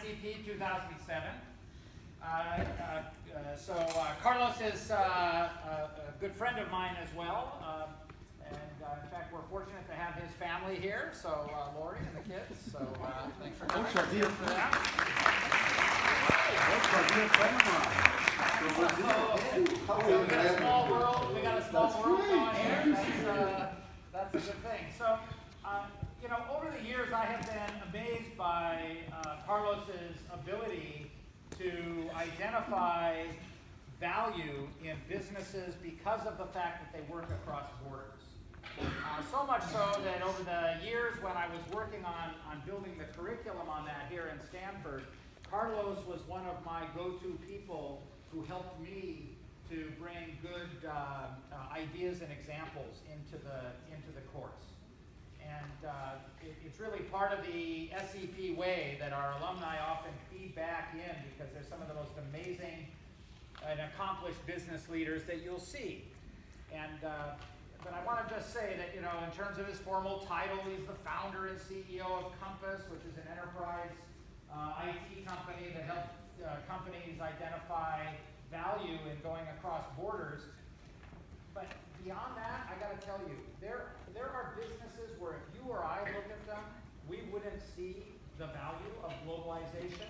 SCP 2007. Carlos is a good friend of mine as well. In fact, we're fortunate to have his family here. So, Lori and the kids. So, thanks for coming. Thanks, dear friend. We got a small world. We got a small world going here. That's a good thing. So, over the years, I have been amazed by Carlos's ability to identify value in businesses because of the fact that they work across borders. So much so that over the years when I was working on building the curriculum on that here in Stanford, Carlos was one of my go-to people who helped me to bring good ideas and examples into the course. And it's really part of the SCP way that our alumni often feed back in, because they're some of the most amazing and accomplished business leaders that you'll see. But I want to just say that, in terms of his formal title, he's the founder and CEO of Compass, which is an enterprise IT company that helps companies identify value in going across borders. But beyond that, I got to tell you, there are businesses where if you or I look at them, we wouldn't see the value of globalization.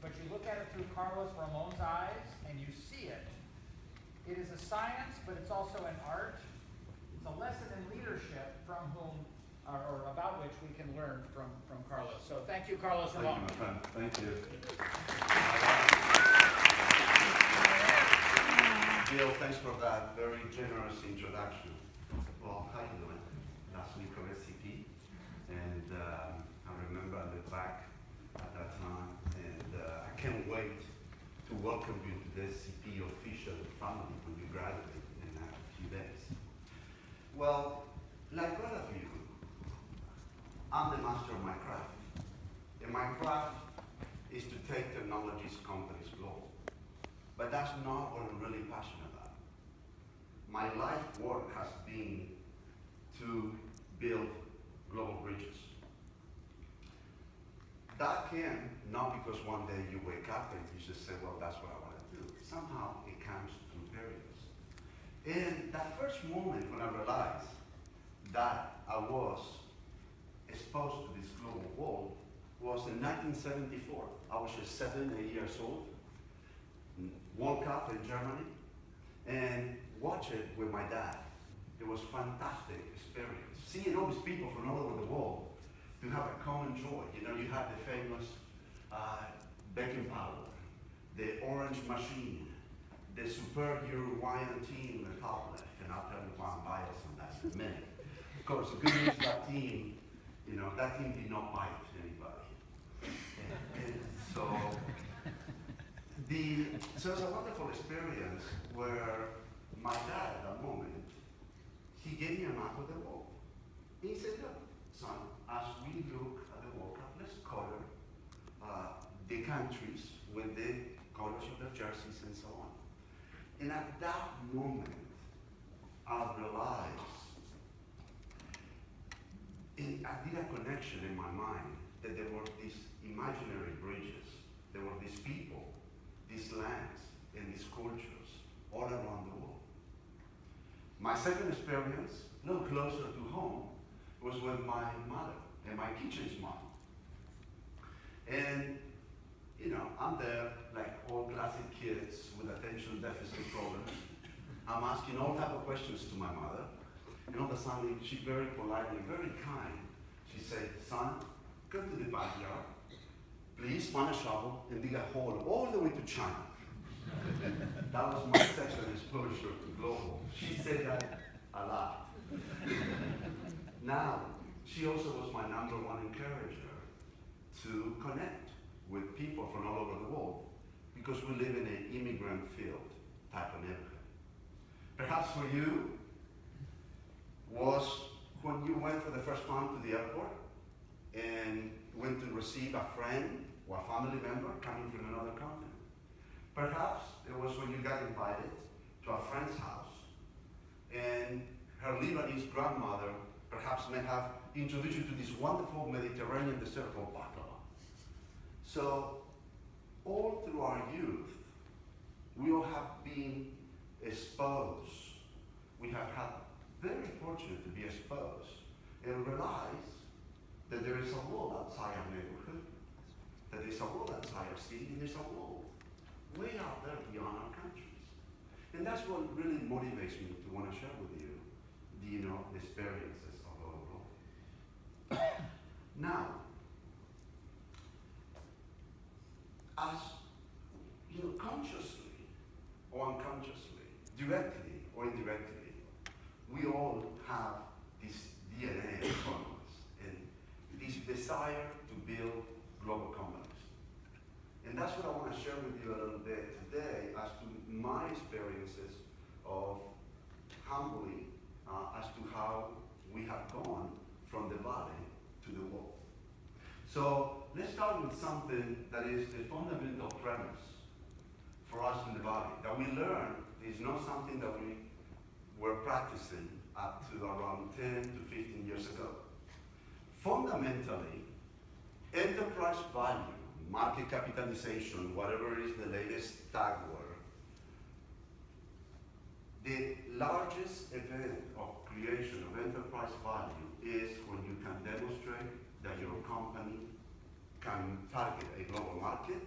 But you look at it through Carlos Ramon's eyes, and you see it. It is a science, but it's also an art. It's a lesson in leadership from whom, or about which we can learn from Carlos. So thank you, Carlos Ramon. Thank you, my friend. Thank you. Bill, thanks for that very generous introduction. Well, how you doing? Last week of SCP, and I remember I look back at that time, and I can't wait to welcome you to the SCP official family when you graduate in a few days. Well, like all of you, I'm the master of my craft. And my craft is to take technologies companies global. But that's not what I'm really passionate about. My life work has been to build global bridges. That came not because one day you wake up and you just say, well, that's what I want to do. Somehow it comes through periods. And that first moment when I realized that I was exposed to this global world was in 1974. I was just 7, 8 years old. World Cup in Germany, and watch it with my dad. It was a fantastic experience. Seeing all these people from all over the world to have a common joy. You have the famous baking powder, the orange machine, the superb Uruguayan team in the top left, and I'll tell you why I'm biased on that in a minute. Of course, the good news that team, that team did not bite anybody. And so it was a wonderful experience where my dad, at that moment, he gave me a map of the world. He said, look, son, as we look at the World Cup, let's color the countries with the colors of their jerseys and so on. And at that moment, I realized, I did a connection in my mind that there were these imaginary bridges, there were these people, these lands, and these cultures all around the world. My second experience, a little closer to home, was with my mother and my kitchen's mom. And, I'm there like all classic kids with attention deficit problems. I'm asking all type of questions to my mother. And all of a sudden, she very politely, very kind, she said, son, go to the backyard, please find a shovel and dig a hole all the way to China. That was my second exposure to global. She said that a lot. Now, she also was my #1 encourager to connect with people from all over the world, because we live in an immigrant field type of neighborhood. Perhaps for you was when you went for the first time to the airport and went to receive a friend or a family member coming from another continent. Perhaps it was when you got invited to a friend's house and her Lebanese grandmother perhaps may have introduced you to this wonderful Mediterranean dessert called baklava. So all through our youth, we all have been exposed. We have had very fortunate to be exposed and realize that there is a world outside our neighborhood, that there's a world outside our city, and there's a world way out there beyond our countries. And that's what really motivates me to want to share with you, the experiences of our world. Now, as consciously or unconsciously, directly or indirectly, we all have this DNA in front of us and this desire to build global companies. And that's what I want to share with you a little bit today as to my experiences of humbly as to how we have gone from the valley to the world. So let's start with something that is the fundamental premise for us in the valley, that we learned is not something that we were practicing up to around 10 to 15 years ago. Fundamentally, enterprise value, market capitalization, whatever is the latest tag word, the largest event of creation of enterprise value is when you can demonstrate that your company can target a global market,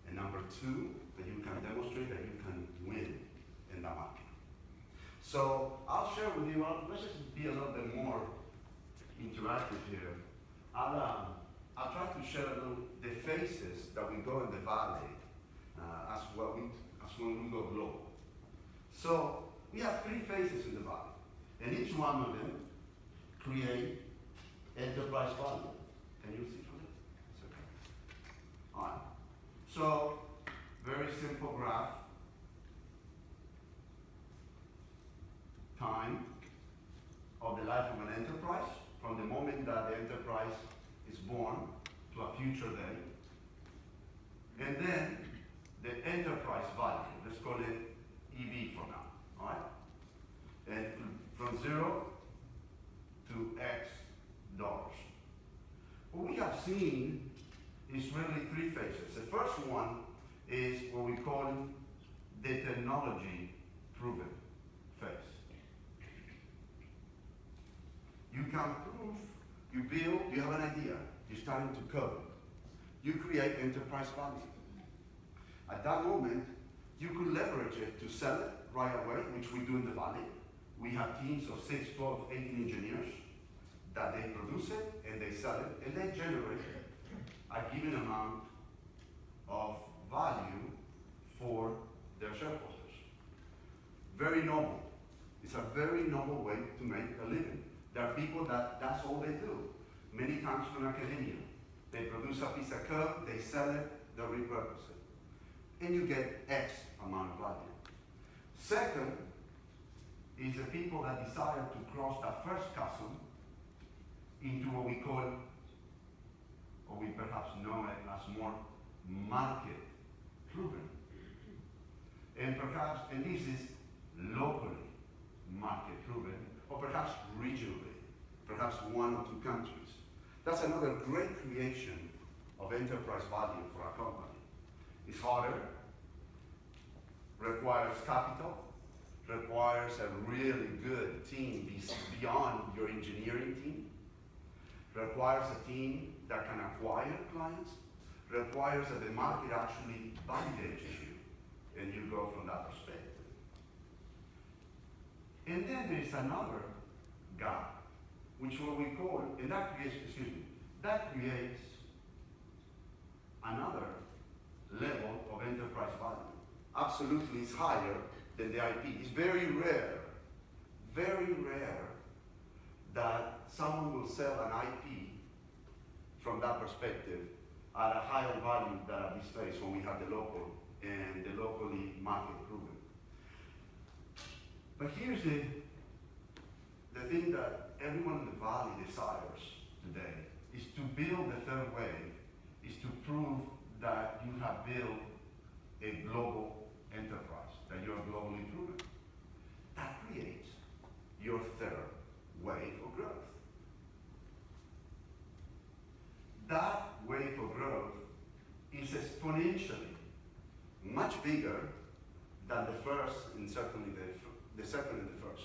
and number two, that you can demonstrate that you can win in that market. So I'll share with you, let's just be a little bit more interactive here. I'll try to share a little the phases that we go in the valley as when we go global. So we have three phases in the valley, and each one of them create enterprise value. Can you see from it? It's okay. All right. So very simple graph. Time of the life of an enterprise from the moment that the enterprise is born to a future day. And then the enterprise value, let's call it EV for now, all right? And from 0 to X dollars. What we have seen is really three phases. The first one is what we call the technology proven phase. You can prove, you build, you have an idea, you're starting to code. You create enterprise value. At that moment, you could leverage it to sell it right away, which we do in the valley. We have teams of 6, 12, 18 engineers that they produce it and they sell it and they generate a given amount of value for their shareholders. Very noble. It's a very noble way to make a living. There are people that's all they do. Many times from academia. They produce a piece of code, they sell it, they repurpose it. And you get X amount of value. Second is the people that desire to cross that first chasm into what we call, or we perhaps know it as more market proven. And perhaps, and this is locally market proven, or perhaps regionally, perhaps 1 or 2 countries. That's another great creation of enterprise value for a company. It's harder, requires capital, requires a really good team beyond your engineering team, requires a team that can acquire clients, requires that the market actually validates you, and you go from that perspective. And then there's another gap, which what we call, and that creates another level of enterprise value. Absolutely, it's higher than the IP. It's very rare that someone will sell an IP from that perspective at a higher value than at this phase when we have the local and the locally market proven. But here's the thing that everyone in the valley desires today is to build the third wave, is to prove that you have built a global enterprise, that you are globally proven. That creates your third wave of growth. That wave of growth is exponentially much bigger than the first, and certainly the second and the first.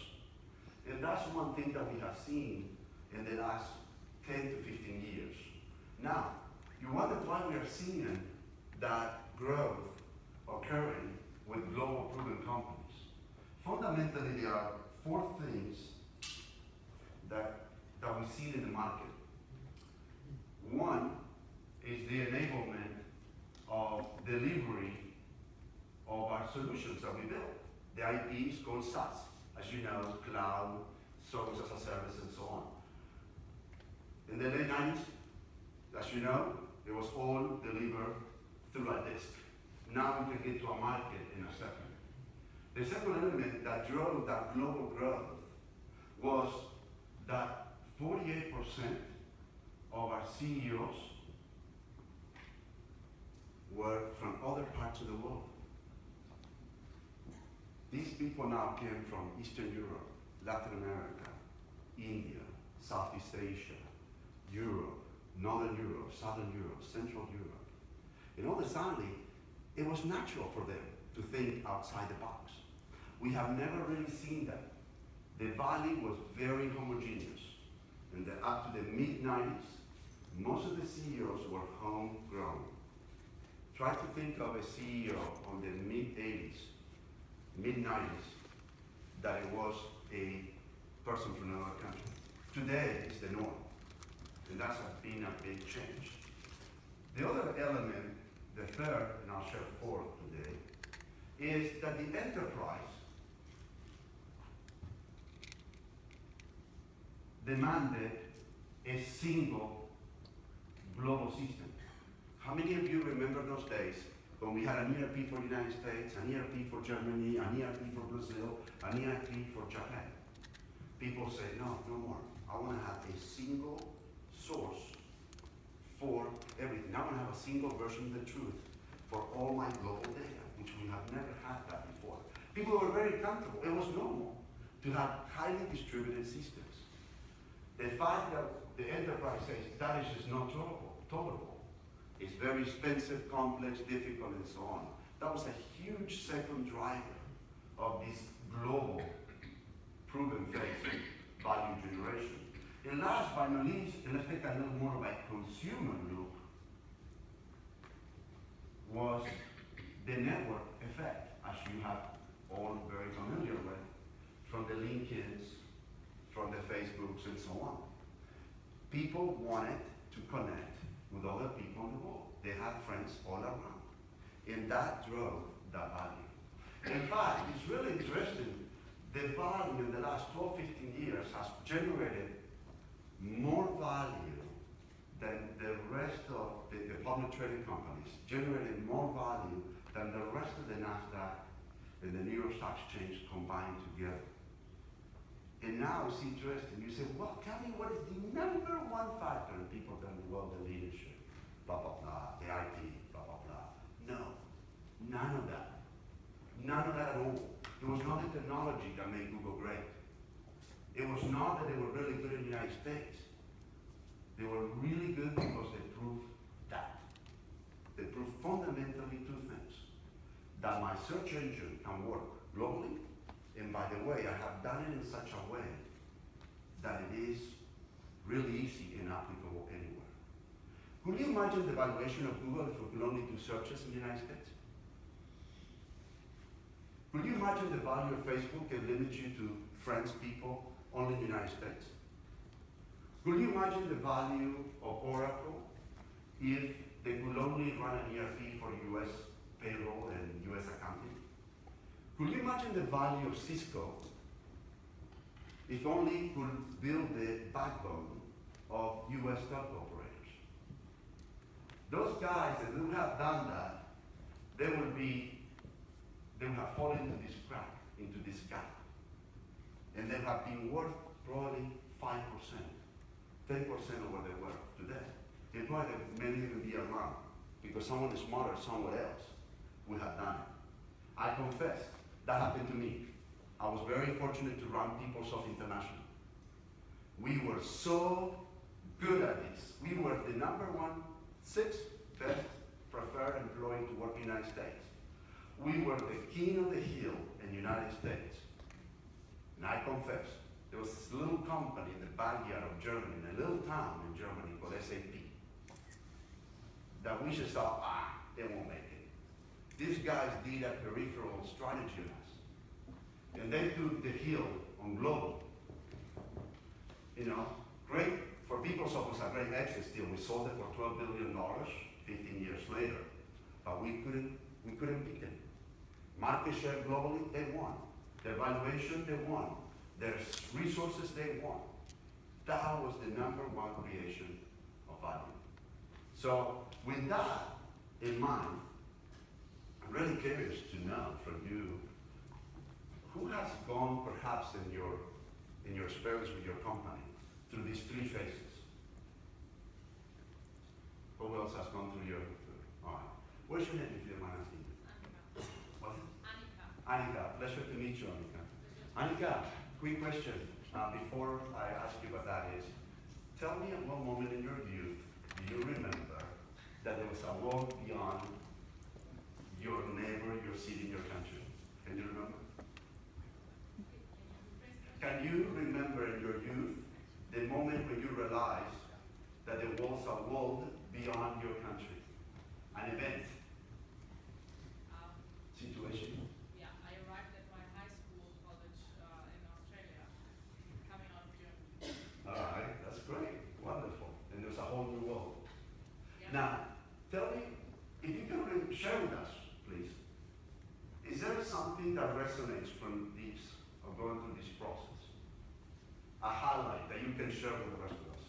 And that's one thing that we have seen in the last 10 to 15 years. Now, you wonder why we are seeing that growth occurring with global proven companies. Fundamentally, there are four things that we see in the market. One is the enablement of delivery of our solutions that we build. The IP is called SaaS, as you know, cloud, service as a service, and so on. In the late 90s, as you know, it was all delivered through a disk. Now we can get to a market in a second. The second element that drove that global growth was that 48% of our CEOs were from other parts of the world. These people now came from Eastern Europe, Latin America, India, Southeast Asia, Europe, Northern Europe, Southern Europe, Central Europe. And all of a sudden, it was natural for them to think outside the box. We have never really seen that. The valley was very homogeneous. And up to the mid-90s, most of the CEOs were homegrown. Try to think of a CEO on the mid-80s, mid-90s, that it was a person from another country. Today, it's the norm. And that's been a big change. The other element, the third, and I'll share fourth today, is that the enterprise demanded a single global system. How many of you remember those days when we had an ERP for the United States, an ERP for Germany, an ERP for Brazil, an ERP for Japan? People say, no, no more. I want to have a single source for everything. I want to have a single version of the truth for all my global data, which we have never had that before. People were very comfortable. It was normal to have highly distributed systems. The fact that the enterprise says that is just not tolerable. It's very expensive, complex, difficult, and so on. That was a huge second driver of this global proven phase value generation. And last but not least, and let's take a little more of a consumer look, was the network effect, as you have all very familiar with, from the LinkedIns, from the Facebooks, and so on. People wanted to connect with other people in the world. They had friends all around. And that drove the value. In fact, it's really interesting. The value in the last 12, 15 years has generated more value than the rest of the public trading companies, generated more value than the rest of the NASDAQ and the New York Stock Exchange combined together. And now it's interesting. You say, well, tell me what is the number one factor in people tell me, well, the leadership, blah, blah, blah, the IT, blah, blah, blah. No, none of that. None of that at all. It was not the technology that made Google great. It was not that they were really good in the United States. They were really good because they proved that. They proved fundamentally two things. That my search engine can work globally, and by the way, I have done it in such a way that it is really easy and applicable anywhere. Could you imagine the valuation of Google if we could only do searches in the United States? Could you imagine the value of Facebook can limit you to friends, people, only in the United States? Could you imagine the value of Oracle if they could only run an ERP for US payroll and US accounting? Could you imagine the value of Cisco if only could build the backbone of US telco operators? Those guys that would have done that, they would have fallen into this crack, into this gap. And they have been worth probably 5%, 10% of what they were today. And probably may even be around, because someone is smarter somewhere else would have done it. I confess, that happened to me. I was very fortunate to run PeopleSoft International. We were so good at this. We were the number 1, 6th best preferred and United States. We were the king of the hill in the United States. And I confess, there was this little company in the backyard of Germany, in a little town in Germany called SAP, that we just thought, they won't make it. These guys did a peripheral strategy on us. And they took the hill on global. You know, great, for people, so it was a great exit deal. We sold it for $12 billion 15 years later. But we couldn't beat them. Market share globally, they won. Their valuation, they won. Their resources, they won. That was the #1 creation of value. So with that in mind, I'm really curious to know from you, who has gone perhaps in your experience with your company through these 3 phases? Who else has gone through your, all right. What's your name, if you don't mind asking? What's it? Annika. Pleasure to meet you, Annika. Annika, quick question before I ask you about that is, tell me at one moment in your youth, do you remember that there was a world beyond your neighbor, your city, your country? Can you remember? Can you remember in your youth the moment when you realized that there was a world beyond your country? An event? Situation? Yeah, I arrived at my high school college in Australia, coming out of Germany. All right, that's great. Wonderful. And there's a whole new world. Yeah. Now, tell me, if you can share with us, please, is there something that resonates from this, or going through this process? A highlight that you can share with the rest of us?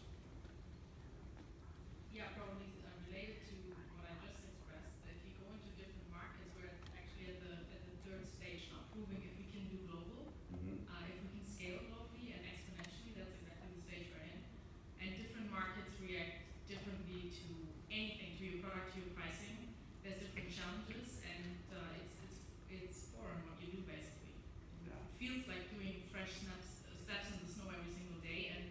Yeah, probably related to what I just expressed. If you go into different markets, we're actually at the 3rd stage now, proving if we can do global, if we can scale globally and exponentially. That's exactly the stage we're in. And different markets react differently to anything, to your product, to your pricing. There's different challenges, and it's foreign what you do basically. Yeah. It feels like doing fresh steps in the snow every single day, and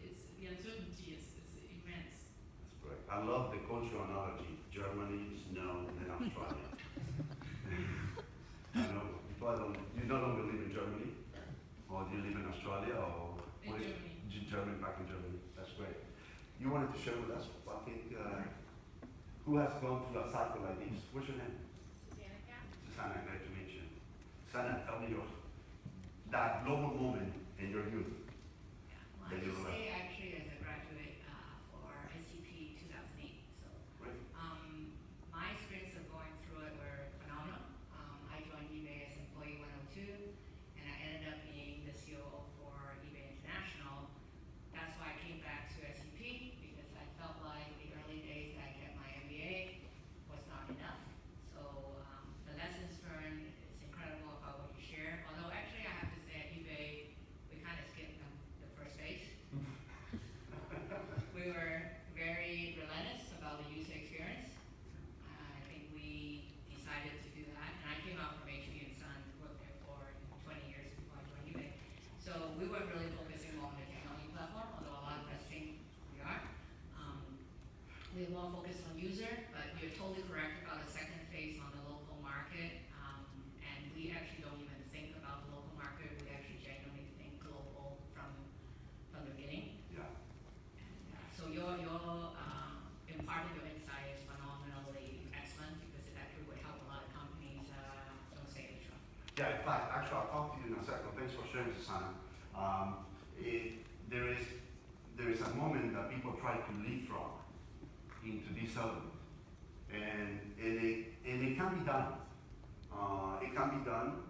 it's the uncertainty is immense. That's great. I love the cultural analogy. Germany, snow, and then Australia. I know. You no longer live in Germany, or do you live in Australia, or In Germany. Germany, back in Germany. That's great. You wanted to share with us, I think, who has gone through a cycle like this? What's your name? Susanna, great to meet you. Susanna, tell me that global moment in your youth. Well, I just say actually as a graduate for SCP 2008. So Great. my experience of going through it were phenomenal. I joined eBay as employee 102, and I ended up being the COO for eBay International. That's why I came back to SCP, because I felt like the early days that I kept my MBA was not enough. So the lessons learned is incredible about what you share. Although actually I have to say at eBay, we kind of skipped the first phase. We were very relentless about the user experience. I think we decided to do that. And I came out from HP and Son, worked there for 20 years before I joined eBay. So we weren't really focusing on the technology platform, although a lot of us think we are. We were more focused on user, but you're totally correct about the second phase on the local market. And we actually don't even think about the local market. We actually genuinely think global from the beginning. Yeah. So your imparting your insight is phenomenally excellent, because it actually would help a lot of companies don't stay in trouble. Yeah, in fact, actually, I'll talk to you in a second. Thanks for sharing, Susanna. There is a moment that people try to leapfrog into this element, and it can be done. It can be done,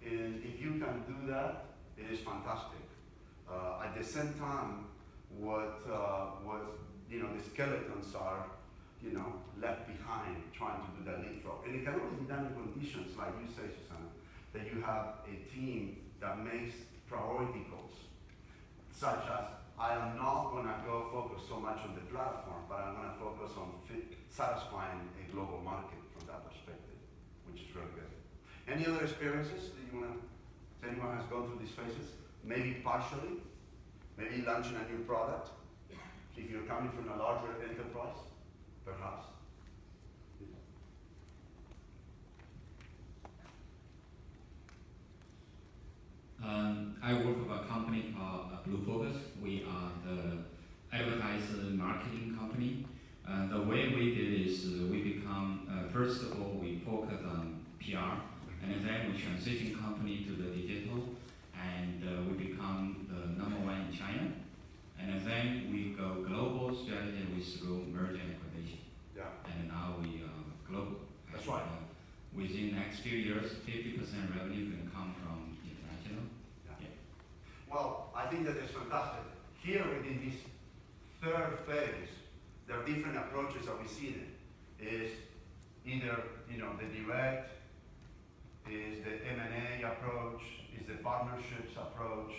and if you can do that, it is fantastic. At the same time, what the skeletons are, left behind trying to do that leapfrog, and it can only be done in conditions like you say, Susanna, that you have a team that makes priority goals, such as I am not going to go focus so much on the platform, but I'm going to focus on satisfying a global market from that perspective, which is really good. Any other experiences that anyone has gone through these phases? Maybe partially, maybe launching a new product. If you're coming from a larger enterprise, perhaps. first of all, we focus on PR, and then we transition company to the digital, and we become the #1 in China. And then we go global strategy through merger and acquisition. Yeah, And now we are global. that's right. Within next few years, 50% revenue can come from international. Well, I think that is fantastic. Here within this third phase, there are different approaches that we see it. Is either, the direct, is the M&A approach, is the partnerships approach.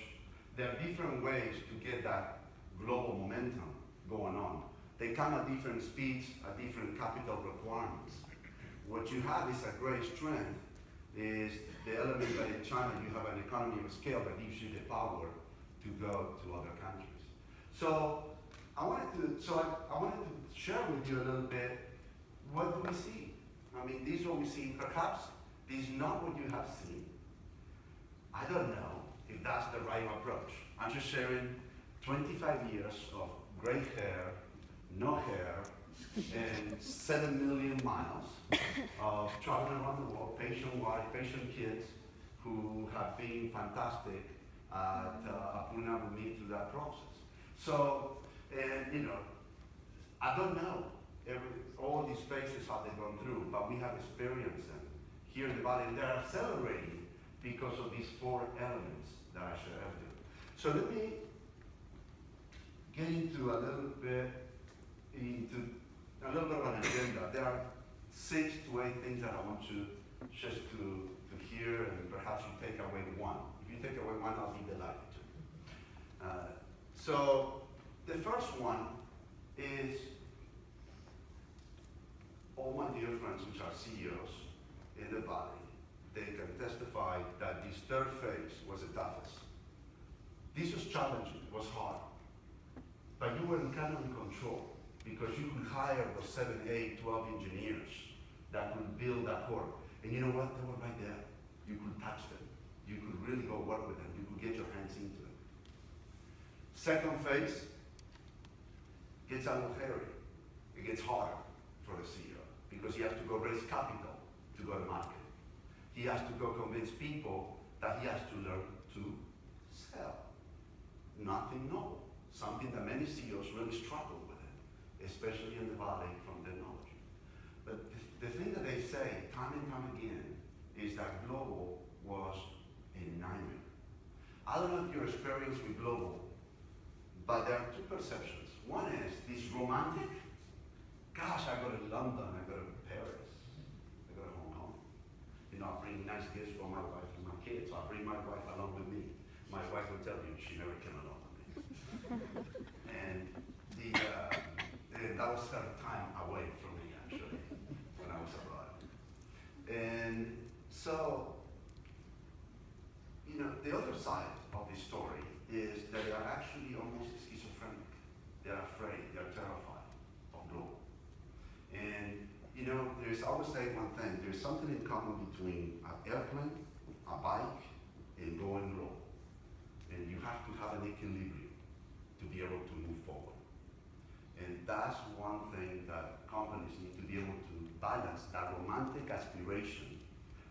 There are different ways to get that global momentum going on. They come at different speeds, at different capital requirements. What you have is a great strength, is the element that in China you have an economy of scale that gives you the power to go to other countries. So I wanted to share with you a little bit, what do we see? I mean, this is what we see. Perhaps this is not what you have seen. I don't know if that's the right approach. I'm just sharing 25 years of gray hair, no hair, and 7 million miles of traveling around the world, patient wife, patient kids, who have been fantastic at putting up with me through that process. So, I don't know all these phases how they've gone through, but we have experienced them here in the Valley, and they're accelerating because of these 4 elements that I shared earlier. So let me get into a little bit of an agenda. There are 6 to 8 things that I want you just to hear, and perhaps you take away one. If you take away one, I'll be delighted to. So the first one is, all my dear friends which are CEOs in the Valley, they can testify that this third phase was the toughest. This was challenging, it was hard. But you were kind of in control, because you could hire those 7, 8, 12 engineers that could build that core. And you know what? They were right there. You could touch them. You could really go work with them. You could get your hands into it. Second phase gets a little hairy. It gets harder for the CEO, because he has to go raise capital to go to market. He has to go convince people that he has to learn to sell. Nothing novel. Something that many CEOs really struggle with it, especially in the Valley from technology. But the thing that they say time and time again is that global was a nightmare. I don't know if you're experienced with global, but there are 2 perceptions. One is this romantic, gosh, I go to London, I go to Paris, I go to Hong Kong. I bring nice gifts for my wife and my kids. I bring my wife along with me. My wife will tell you she never came along with me. And that was her time away from me, actually, when I was abroad. And so, the other side of the story is that they are actually almost schizophrenic. They're afraid, they're terrified of global. And, there's, I always say one thing, there's something in common between an airplane, a bike, and going global. And you have to have an equilibrium to be able to move forward. And that's one thing that companies need to be able to balance, that romantic aspiration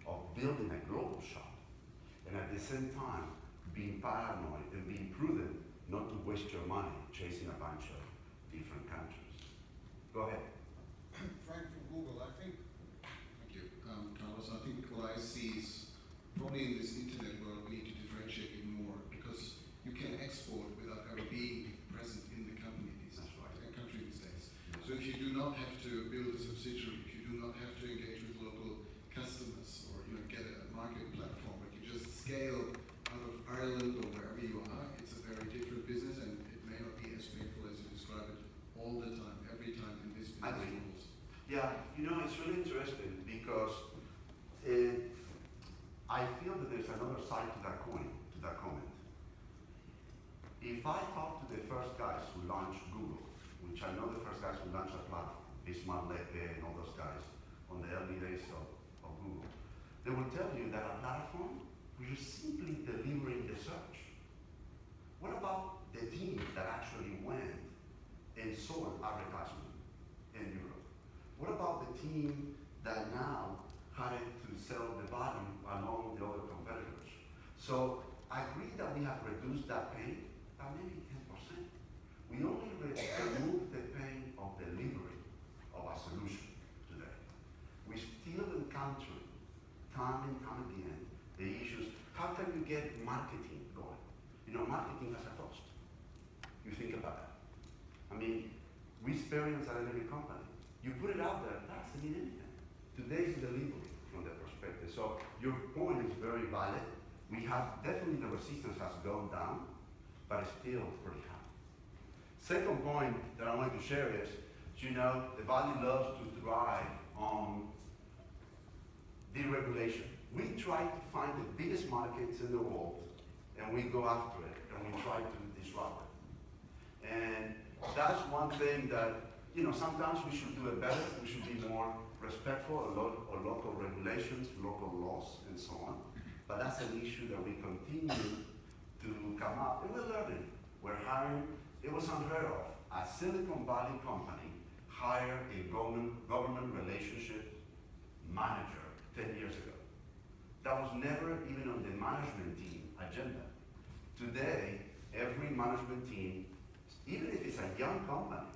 of building a global shop, and at the same time being paranoid and being prudent not to waste your money chasing a bunch of different countries. Go ahead. Frank from Google. Thank you, Carlos. I think what I see is probably in this internet world we need to differentiate even more, because you can export without ever being present in the company these days. Country these days. So if you do not have to build a subsidiary, if you do not have to engage with local customers, or get a market platform, but you just scale out of Ireland or wherever you are, it's a very different business, and it may not be as painful as you describe it all the time, every time in this business models. Yeah, it's really interesting, because I feel that there's another side to that coin, to that comment. If I talk to the first guys who launched Google, which I know the first guys who launched a platform, Bismarck Lepe and all those guys on the early days of Google, they will tell you that a platform was just simply delivering the search. What about the team that actually went and sold advertisement in Europe? What about the team that now had to sell the value along the other competitors. So I agree that we have reduced that pain by maybe 10%. We only remove the pain of delivery of a solution today. We still encounter time and time again the issues. How can you get marketing going? You know, marketing has a cost. You think about that. I mean, we experience at every company. You put it out there, that doesn't mean anything. Today's delivery from that perspective. So your point is very valid. We have, definitely the resistance has gone down, but it's still pretty high. Second point that I wanted to share is, you know, the Valley loves to thrive on deregulation. We try to find the biggest markets in the world, and we go after it, and we try to disrupt it. And that's one thing that, you know, sometimes we should do it better. We should be more respectful of local regulations, local laws, and so on. But that's an issue that we continue to come up, and we're learning. We're hiring. It was unheard of. A Silicon Valley company hired a government relationship manager 10 years ago. That was never even on the management team agenda. Today, every management team, even if it's a young company,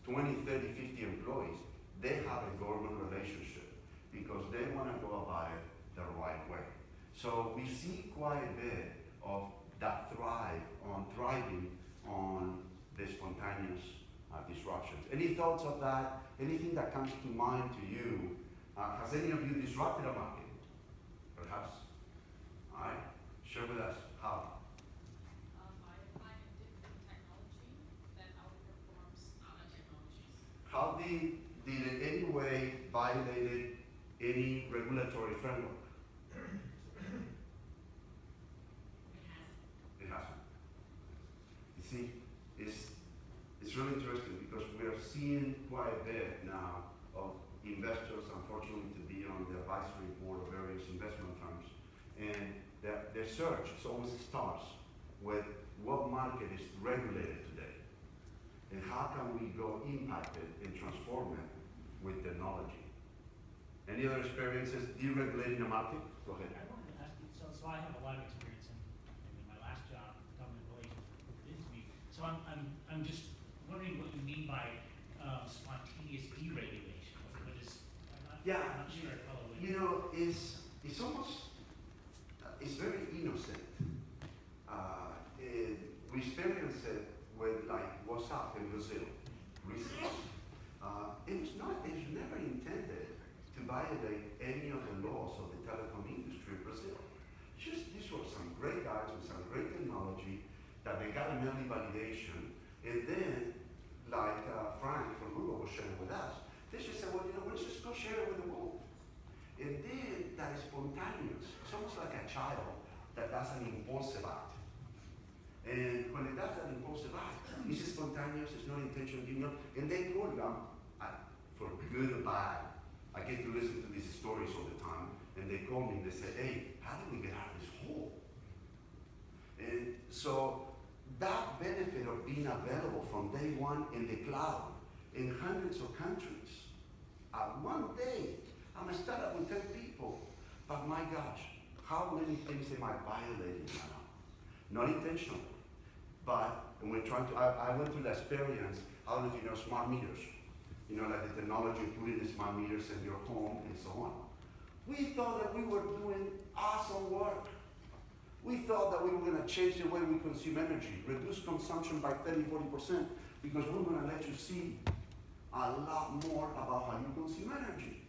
20, 30, 50 employees, they have a government relationship because they want to go about it the right way. So we see quite a bit of that thriving on the spontaneous disruptions. Any thoughts of that? Anything that comes to mind to you? Has any of you disrupted a market? Perhaps. All right. Share with us how. By applying a different technology that outperforms other technologies. How did it any way violated any regulatory framework? It hasn't. You see, it's really interesting because we are seeing quite a bit now of investors, unfortunately, to be on the advisory board of various investment firms. And their search always starts with what market is regulated today and how can we go impact it and transform it with technology. Any other experiences deregulating the market? Go ahead. I wanted to ask you, so I have a lot of experience in my last job, government relations recruited into me. So I'm just wondering what you mean by spontaneous deregulation. What is, I'm not sure I follow it. You know, it's almost, it's very innocent. We experienced it with like WhatsApp in Brazil recently. It was never intended to violate any of the laws of the telecom industry in Brazil. These were some great guys with some great technology that they got an early validation, and then, like Frank from Google was sharing with us, they just said, well, you know, let's just go share it with the world. And then that is spontaneous. It's almost like a child that does an impulsive act. And when it does an impulsive act, it's spontaneous, it's not intentional, you know, and they call it for good or bad. I get to listen to these stories all the time, and they call me and they say, hey, how do we get out of this hole? And so that benefit of being available from day one in the cloud in hundreds of countries, one day, I'm a startup with 10 people, but my gosh, how many things am I violating now? Not intentionally, but when we're trying to, I went through the experience, I don't know if you know smart meters. You know, like the technology putting the smart meters in your home and so on. We thought that we were doing awesome work. We thought that we were going to change the way we consume energy, reduce consumption by 30-40%, because we're going to let you see a lot more about how you consume energy.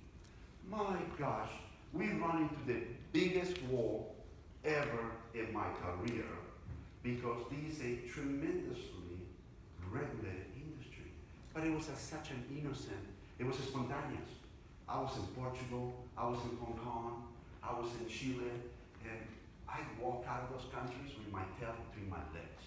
My gosh, we run into the biggest wall ever in my career because this is a tremendously regulated industry. But it was such an innocent, it was spontaneous. I was in Portugal, I was in Hong Kong, I was in Chile, and I walked out of those countries with my tail between my legs.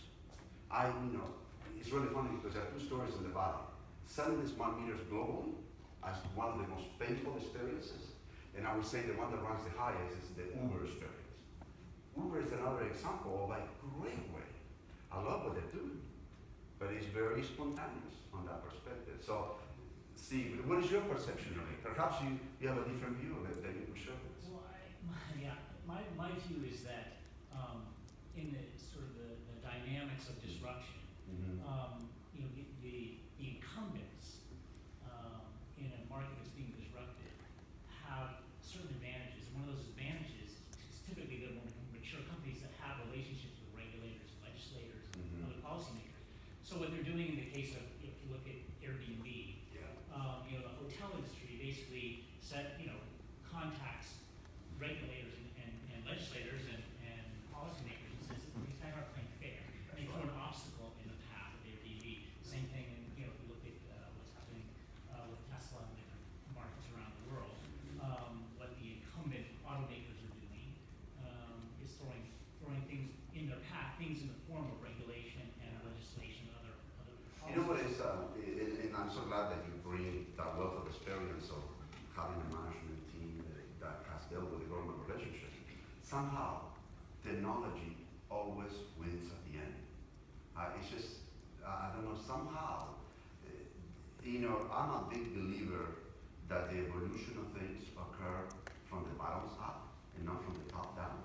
It's really funny because there are two stories in the valley. Selling the smart meters globally as one of the most painful experiences, and I would say the one that runs the highest is the Uber experience. Uber is another example of a great way. I love what they're doing, but it's very spontaneous on that perspective. So see, what is your perception of it? Perhaps you have a different view of it that you could share with us. Well, my view is that in the sort of the dynamics of disruption, Mm-hmm. you know, the incumbents in a market that's being disrupted have certain advantages. One of those advantages is typically the more mature companies that have relationships with regulators, legislators, Mhm. other policymakers. So what they're doing in the case of, if you look at Airbnb, Yeah. you know, the hotel industry basically contacts regulators and legislators and policymakers and says, these guys aren't playing fair. They throw an obstacle in the path of Airbnb. Same thing, you know, if you look at what's happening with Tesla in different markets around the world, what the incumbent automakers are doing is throwing things in their path, things in the form of regulation and legislation and other policies. You know what is, and I'm so glad that you bring that wealth of experience of having a management team that has dealt with the government relationship. Somehow, technology always wins at the end. It's just, I don't know, somehow, you know, I'm a big believer that the evolution of things occur from the bottoms up and not from the top down.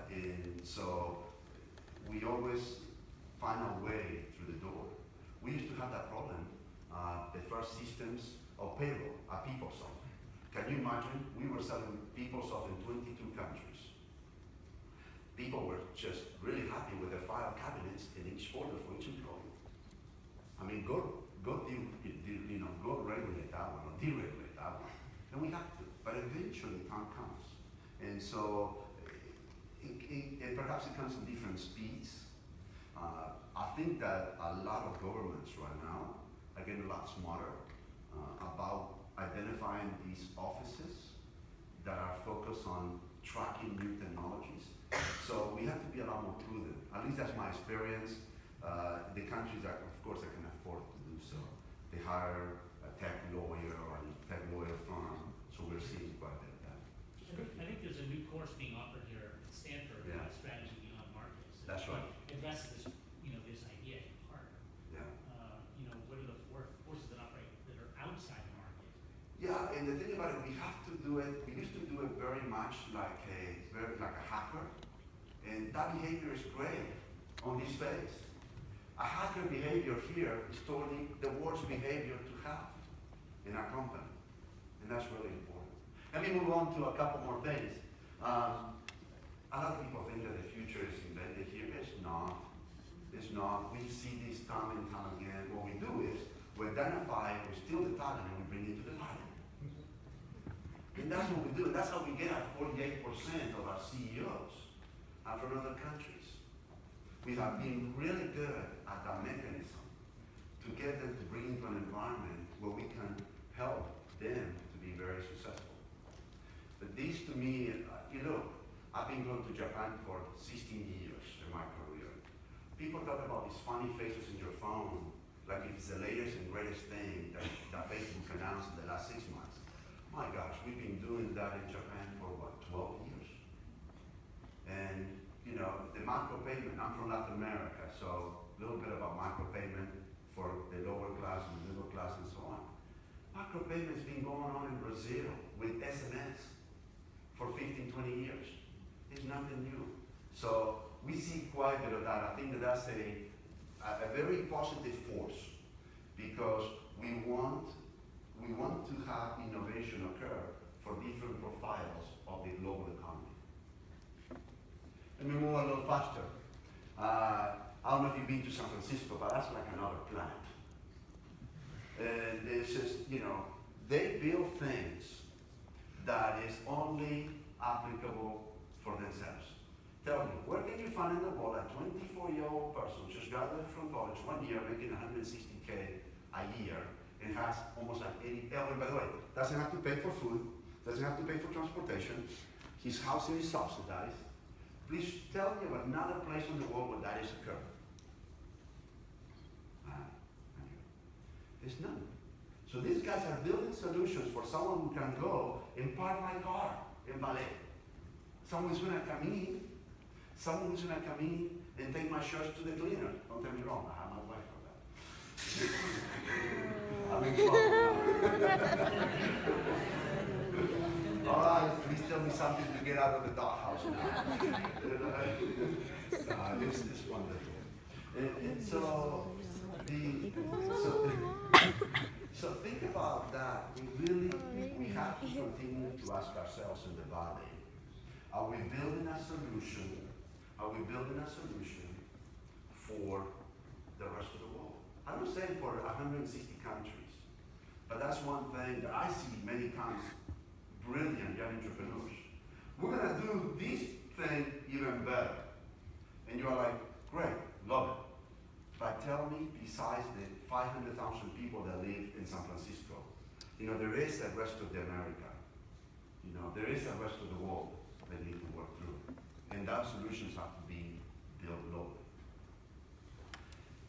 And so we always find a way through the door. We used to have that problem. The first systems of payroll are PeopleSoft. Can you imagine? We were selling PeopleSoft in 22 countries. People were just really happy with their file cabinets in each folder for each employee. I mean, go regulate that one or deregulate that one. And we have to, but eventually time comes. And so, and perhaps it comes in different speeds. I think that a lot of governments right now are getting a lot smarter about identifying these offices that are focused on tracking new technologies. So we have to be a lot more prudent. At least that's my experience. The countries that, of course, that can afford to do so, they hire a tech lawyer or a tech lawyer firm. So we're seeing quite a bit of that. I think there's a new course being offered here at Stanford Yeah. about strategy beyond markets. That's right. It addresses this, you know, this idea in part. Yeah. You know, what are the forces that operate that are outside the market? Yeah, and the thing about it, we have to do it. We used to do it very much like a hacker, and that behavior is great on this phase. A hacker behavior here is totally the worst behavior to have in our company, and that's really important. Let me move on to a couple more things. A lot of people think that the future is invented here. It's not. It's not. We see this time and time again. What we do is we identify, we steal the talent, and we bring it to the talent. And that's what we do. And that's how we get our 48% of our CEOs are from other countries. We have been really good at that mechanism to get them to bring into an environment where we can help them to be very successful. But this to me, you know, I've been going to Japan for 16 years in my career. People talk about these funny faces in your phone, like if it's the latest and greatest thing that Facebook announced in the last 6 months. My gosh, we've been doing that in Japan for what, 12 years? And, you know, the micropayment, I'm from Latin America, so a little bit about micropayment for the lower class and the middle class and so on. Micropayment's been going on in Brazil with SMS for 15, 20 years. It's nothing new. So we see quite a bit of that. I think that that's a very positive force because we want to have innovation occur for different profiles of the global economy. Let me move a little faster. I don't know if you've been to San Francisco, but that's like another planet. And it's just, you know, they build things that is only applicable for themselves. Tell me, where can you find in the world a 24-year-old person just graduated from college 1 year making $160K a year and has almost like 80, and by the way, doesn't have to pay for food, doesn't have to pay for transportation, his housing is subsidized. Please tell me of another place in the world where that is occurring. There's none. So these guys are building solutions for someone who can go and park my car in Ballet. Someone who's gonna come in, and take my shirts to the cleaner. Don't get me wrong, I have my wife for that. I'm in trouble now. All right, please tell me something to get out of the doghouse now. It's wonderful. And so, so think about that. We have to continue to ask ourselves in the valley, are we building a solution? Are we building a solution for the rest of the world? I'm not saying for 160 countries, but that's one thing that I see many times, brilliant young entrepreneurs. We're gonna do this thing even better. And you're like, great, love it. But tell me, besides the 500,000 people that live in San Francisco, there is a rest of the America. There is a rest of the world that need to work through. And those solutions have to be built locally.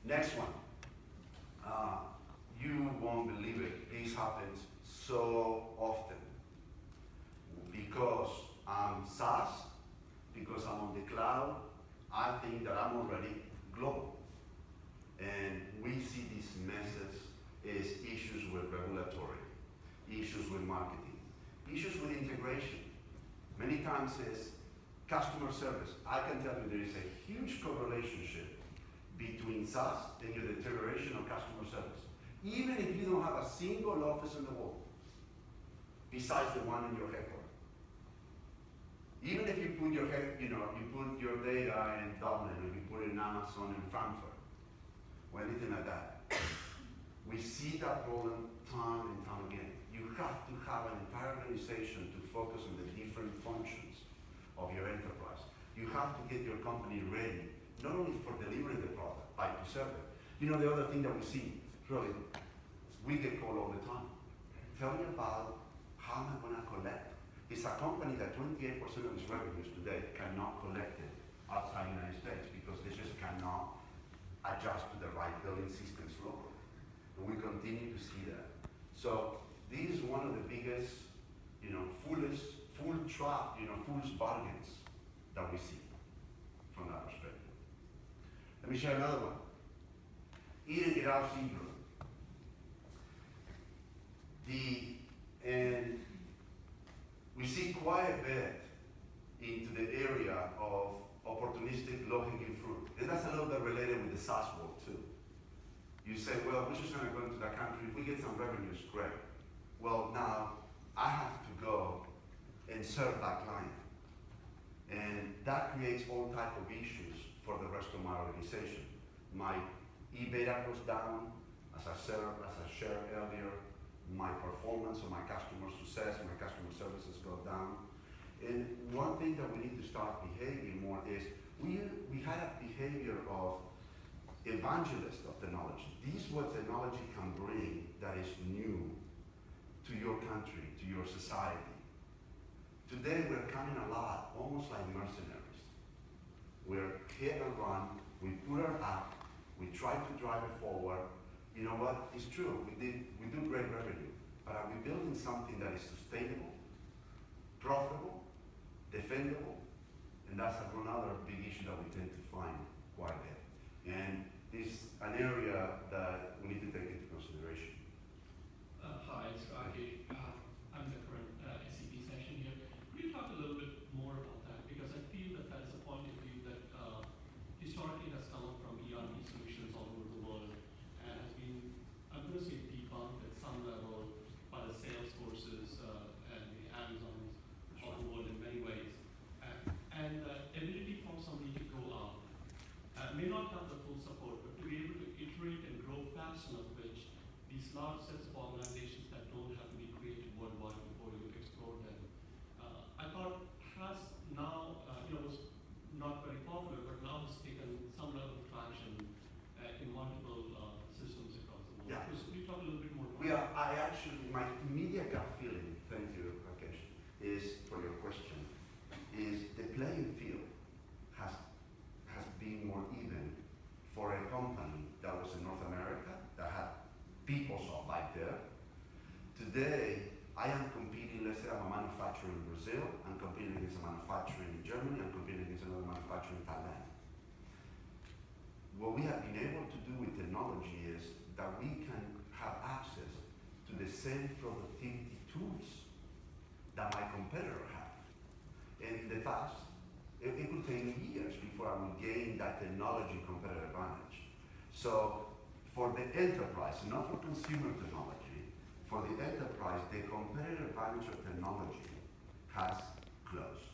Next one. You won't believe it. This happens so often. Because I'm SaaS, because I'm on the cloud, I think that I'm already global. And we see these messes as issues with regulatory, issues with marketing, issues with integration. Many times it's customer service. I can tell you there is a huge correlation between SaaS and your deterioration of customer service. Even if you don't have a single office in the world, besides the one in your headquarters. Even if you put your data in Dublin, or you put it in Amazon in Frankfurt, or anything like that, we see that problem time and time again. You have to have an entire organization to focus on the different functions of your enterprise. You have to get your company ready, not only for delivering the product, but to serve it. The other thing that we see, really, we get called all the time. Tell me about how am I going to collect? It's a company that 28% of its revenues today cannot collect it outside the United States because they just cannot adjust to the right billing systems locally. And we continue to see that. So this is one of the biggest, foolish bargains that we see from that perspective. Let me share another one. Eat and get out syndrome. And we see quite a bit into the area of opportunistic low-hanging fruit. And that's a little bit related with the SaaS world too. You say, well, we're just going to go into that country. If we get some revenues, great. Well, now I have to go and serve that client. And that creates all types of issues for the rest of my organization. My e-beta goes down, as I shared earlier. My performance or my customer success, my customer services go down. And one thing that we need to start behaving more is we had a behavior of evangelists of technology. This is what technology can bring that is new to your country, to your society. Today we're coming a lot, almost like mercenaries. We're hit and run, we put our app, we try to drive it forward. You know what? It's true. We do great revenue, but are we building something that is sustainable, profitable, defendable? And that's another big issue that we tend to find quite a bit. And it's an area that we need to take into consideration. Hi, it's Rocky. I'm the current SCP session here. Could you talk a little bit more about that? Because I feel that that is a point of view that historically has come up from ERP solutions all over the world and has been, I'm going to say, debunked at some level by the Salesforces and the Amazons of the world in many ways. And the ability for somebody to go out may not have the full support, but to be able to iterate and grow fast enough, which these large sets of organizations that don't have to be created worldwide before you explore them. I thought has now, was not very popular, but now has taken some level of traction in multiple systems across the world. Yeah. So could you talk a little bit more about My immediate gut feeling, thank you, Rakesh, is, for your question, is the playing field has been more even for a company that was in North America, that had PeopleSoft back there. Today, I am competing, let's say I'm a manufacturer in Brazil, I'm competing against a manufacturer in Germany, I'm competing against another manufacturer in Thailand. What we have been able to do with technology is that we can have access to the same productivity tools that my competitor have. In the past, it could take me years before I would gain that technology competitive advantage. So for the enterprise, not for consumer technology, for the enterprise, the competitive advantage of technology has closed.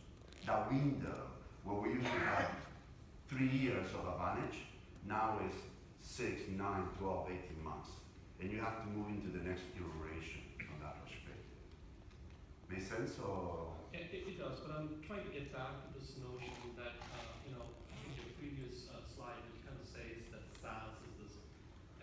That window where we used to have 3 years of advantage, now is 6, 9, 12, 18 months. And you have to move into the next iteration from that perspective. Make sense or? It does, but I'm trying to get back to this notion that, I think your previous slide, which kind of says that SaaS is this,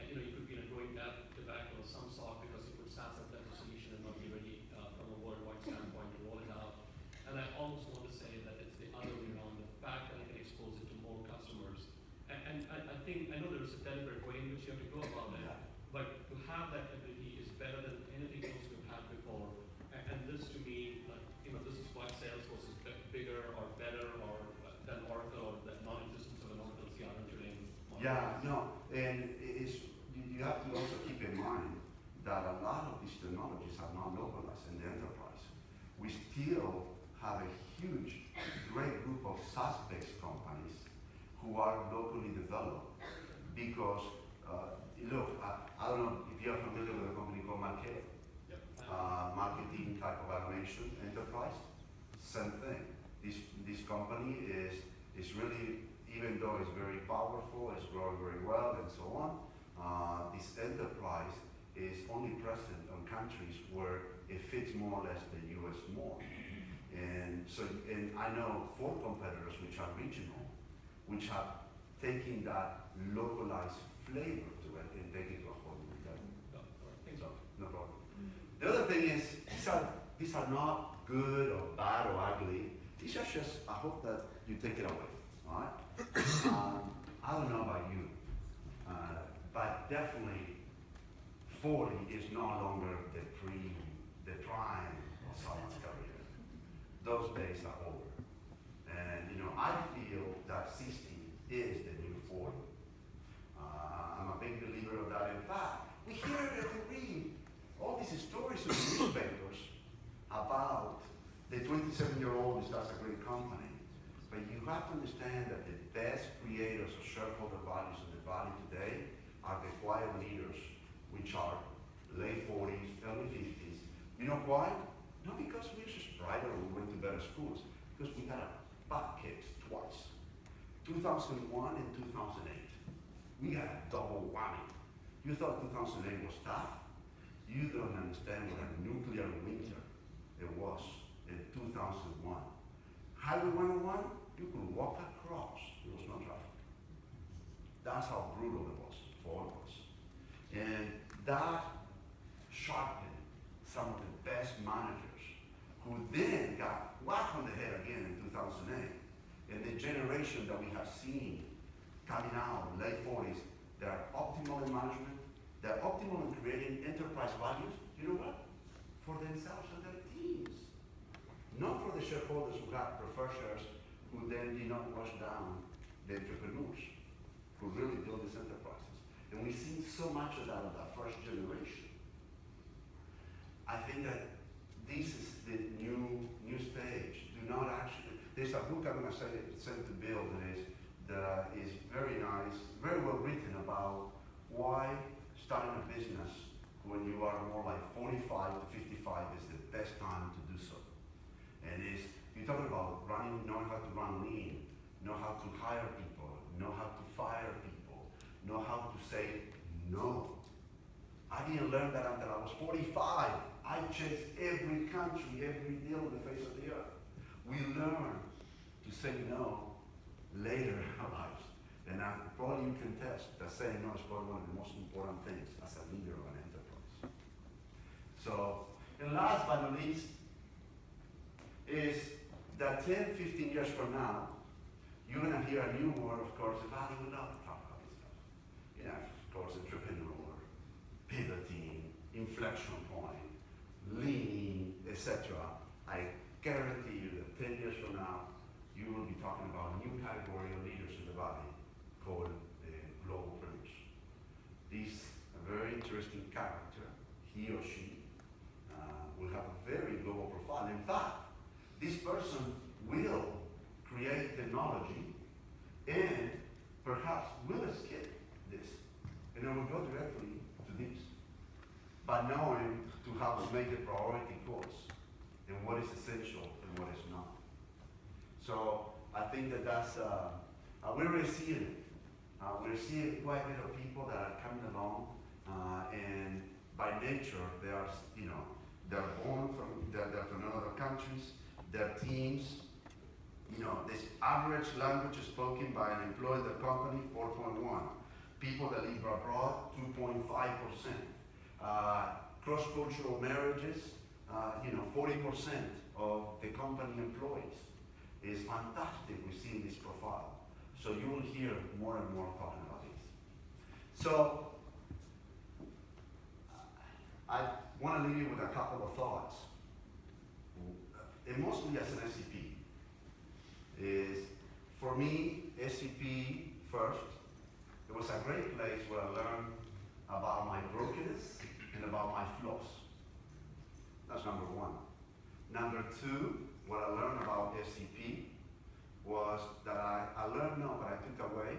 you could be in a growing tobacco of some sort because you put SaaS as a solution and not be ready from a worldwide standpoint to roll it out. And I almost want to say that it's the other way around, the fact that I can expose it to more customers. And I think, I know there's a deliberate way in which you have to go about it, but to have that ability is better than anything else we've had before. And this to me, this is why Salesforce is bigger or better or than Oracle or the non-existence of an Oracle CRM today. Yeah, no, and you have to also keep in mind that a lot of these technologies are not localized in the enterprise. We still have a huge, great group of SaaS-based companies who are locally developed because, look, I don't know if you're familiar with a company called Marketo. Marketing type of automation enterprise, same thing. This company is really, even though it's very powerful, it's growing very well and so on, this enterprise is only present on countries where it fits more or less the US more. And so, and I know 4 competitors which are regional, which have taken that localized flavor to it and take it to a whole new level. No problem. The other thing is, these are not good or bad or ugly. These are just, I hope that you take it away, all right? I don't know about you, but definitely 40 is no longer the prime of someone's career. Those days are over. And I feel that 60 is the new 40. I'm a big believer of that. In fact, we hear and we read all these stories in the newspapers about the 27-year-old who starts a great company. But you have to understand that the best creators of shareholder values in the valley today are the quiet leaders, which are late 40s, early 50s. You know why? Not because we're just brighter or we went to better schools, because we got a butt kicked twice. 2001 and 2008. We got a double whammy. You thought 2008 was tough? You don't understand what a nuclear winter it was in 2001. Highway 101, you could walk across. There was no traffic. That's how brutal it was for all of us. And that sharpened some of the best managers who then got whacked on the head again in 2008. And the generation that we have seen coming out, late 40s, that are optimal in management, they're optimal in creating enterprise values, you know what? For themselves and their teams. Not for the shareholders who got preferred shares, who then did not wash down the entrepreneurs who really build these enterprises. And we've seen so much of that in that first generation. I think that this is the new stage. Do not actually, there's a book I'm going to send to Bill that is very nice, very well written about why starting a business when you are more like 45 to 55 is the best time to do so. And you're talking about knowing how to run lean, know how to hire people, know how to fire people, know how to say no. I didn't learn that until I was 45. I chased every country, every deal on the face of the earth. We learn to say no later in our lives. And probably you can test that saying no is probably one of the most important things as a leader of an enterprise. So, and last but not least, is that 10, 15 years from now, you're going to hear a new word, of course, about we love to talk about this stuff. Of course, entrepreneur, pivoting, inflection point, lean, etc. I guarantee you that 10 years from now, you will be talking about a new category of leaders in the valley called the global players. These are very interesting character. He or she will have a very global profile. In fact, this person will create technology and perhaps will escape this. And it will go directly to this by knowing to how to make a priority course and what is essential and what is not. So I think that that's, we're really seeing it. We're seeing quite a bit of people that are coming along, and by nature, they are, they're born from, they're from other countries, their teams, this average language spoken by an employee in the company, 4.1. People that live abroad, 2.5%. Cross-cultural marriages, 40% of the company employees. It's fantastic we see this profile. So you will hear more and more talking about this. So I want to leave you with a couple of thoughts. And mostly as an SCP, is for me, SCP first, it was a great place where I learned about my brokenness and about my flaws. That's number one. Number two, what I learned about SCP was that I learned now, what I took away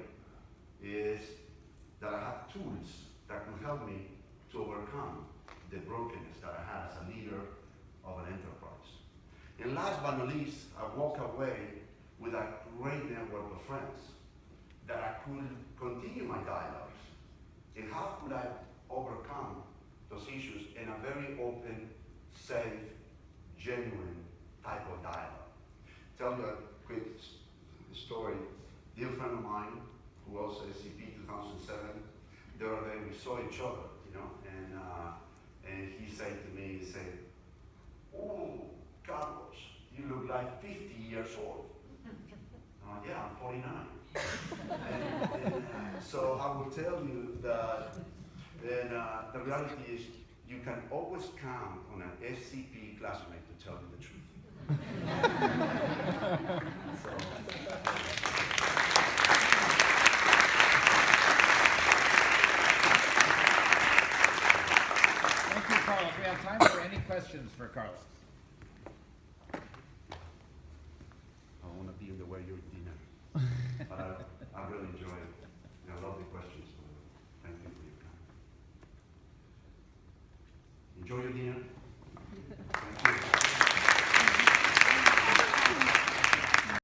is that I have tools that can help me to overcome the brokenness that I had as a leader of an enterprise. And last but not least, I walk away with a great network of friends that I could continue my dialogues. And how could I overcome those issues in a very open, safe, genuine type of dialogue? Tell you a quick story. Dear friend of mine, who was SCP 2007, the other day we saw each other, and he said to me, he said, "Oh, Carlos, you look like 50 years old." Yeah, I'm 49. So I will tell you that the reality is you can always count on an SCP classmate to tell you the truth. Thank you, Carlos. We have time for any questions for Carlos. I want to be in the way you're dinner.